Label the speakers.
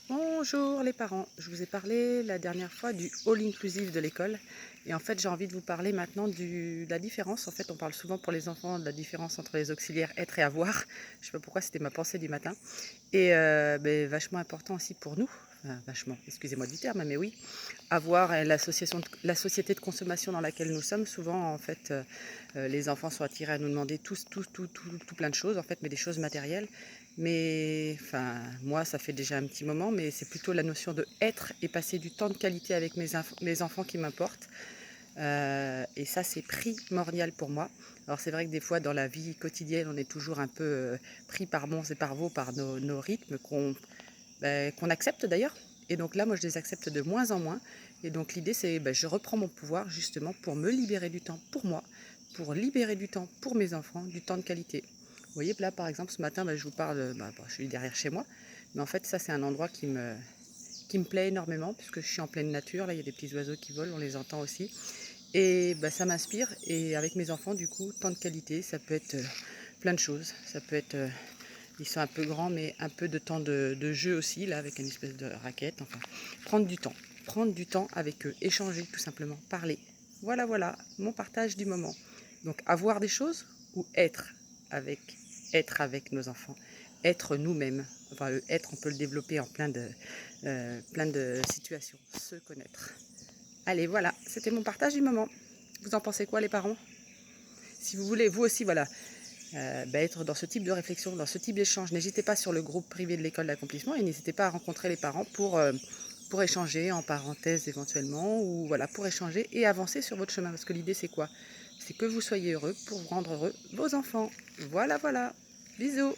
Speaker 1: Bonjour les parents, je vous ai parlé la dernière fois du all inclusive de l'école et en fait j'ai envie de vous parler maintenant de la différence. En fait on parle souvent pour les enfants de la différence entre les auxiliaires être et avoir. Je sais pas pourquoi c'était ma pensée du matin. Et vachement important aussi pour nous, enfin, vachement, excusez-moi du terme, mais oui, avoir la société de consommation dans laquelle nous sommes. Souvent en fait les enfants sont attirés à nous demander tout plein de choses en fait, mais des choses matérielles. Mais enfin, moi, ça fait déjà un petit moment, mais c'est plutôt la notion de être et passer du temps de qualité avec mes enfants qui m'importe. Et ça, c'est primordial pour moi. Alors c'est vrai que des fois, dans la vie quotidienne, on est toujours un peu pris par bons et par veaux, par nos rythmes qu'on accepte d'ailleurs. Et donc là, moi, je les accepte de moins en moins. Et donc l'idée, c'est je reprends mon pouvoir justement pour me libérer du temps pour moi, pour libérer du temps pour mes enfants, du temps de qualité. Vous voyez, là, par exemple, ce matin, je vous parle, je suis derrière chez moi. Mais en fait, ça, c'est un endroit qui me plaît énormément, puisque je suis en pleine nature. Là, il y a des petits oiseaux qui volent, on les entend aussi. Et ça m'inspire. Et avec mes enfants, du coup, temps de qualité, ça peut être plein de choses. Ça peut être, ils sont un peu grands, mais un peu de temps de jeu aussi, là, avec une espèce de raquette. Enfin, prendre du temps. Prendre du temps avec eux. Échanger, tout simplement. Parler. Voilà, voilà, mon partage du moment. Donc, avoir des choses ou avec, être avec nos enfants. Être nous-mêmes. Enfin, le être, on peut le développer en plein de situations. Se connaître. Allez, voilà, c'était mon partage du moment. Vous en pensez quoi, les parents? Si vous voulez, vous aussi, voilà, être dans ce type de réflexion, dans ce type d'échange, n'hésitez pas sur le groupe privé de l'école d'accomplissement et n'hésitez pas à rencontrer les parents pour échanger en parenthèse éventuellement, ou voilà, pour échanger et avancer sur votre chemin. Parce que l'idée, c'est quoi? C'est que vous soyez heureux pour rendre heureux vos enfants. Voilà, voilà. Bisous.